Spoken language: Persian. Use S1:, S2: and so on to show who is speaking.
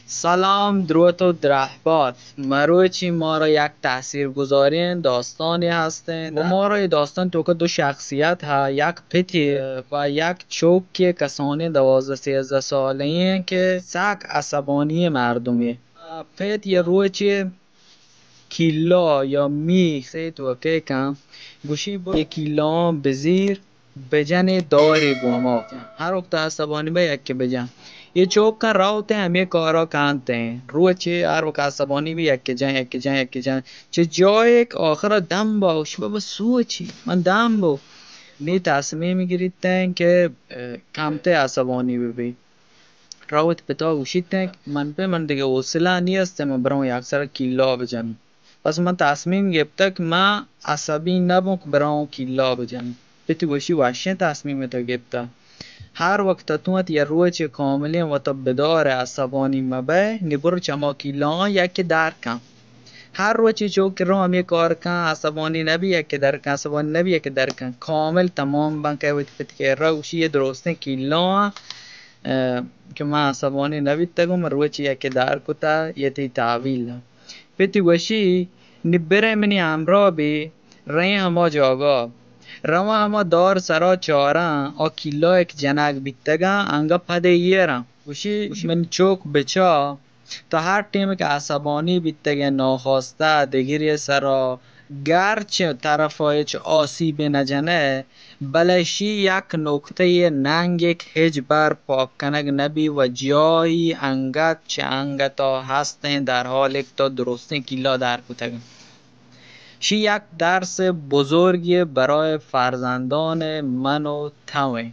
S1: سلام درود و درهباد مروچی ما را یک تاثیرگذاری داستانی هستند و ما را داستان تو که دو شخصیت ها یک پتی و یک چوب که کسانی 12-13 ساله این که سگ عصبانی مردمی پت یه روچی کیلا یا می سی تو که کم گوشی با یک کیلا بزیر بجن داری بوما هر وقت عصبانی به یک که بجن یه چوب کن راوته همه کارا کنته روی چی هر وقت عصبانی به یک که جن چه جای آخر دم باش بابا سو چی من دم با نی تصمیم میگیرید که کمته عصبانی ببین راوت پتا گوشید من دیگه حوصله نیست من برام یک سر کیلا بجنم پس من تصمیم گرفتم که من عصبی نبودم که برام کیلا بجنم پتی گوشی وحشی تصمیم تا گرفته هر وقت تو یه روچ کاملی و تا بدار عصبانی مبه نبرو چما کیلا یکی درکم هر روچی چوک رو هم یه کار کن عصبانی نبی یکی درکن عصبانی نبی یکی درکن کامل تمام بنکه وقت پتی که روشی یه درسته کیلا که من عصبانی نبید تگم روچی یکی در کتا یه تی تعویل پتی وشی نبره منی همراه بی رای همه جاگا روا همه دار سرا چارا آ کیلا یک جنگ بیتگا انگا پده ایرم وشی من چوک بچا تا هر تیم که عصبانی بیتگه ناخواسته دگیری سرا گرچه طرفای چه آسیب نجنه بلشی یک نکته ننگ هج بر پاک کنگ نبی و جایی انگت چه انگتا هستن در حال یک تا درسته کیلا در کتگ شی یک درس بزرگی برای فرزندان من و توی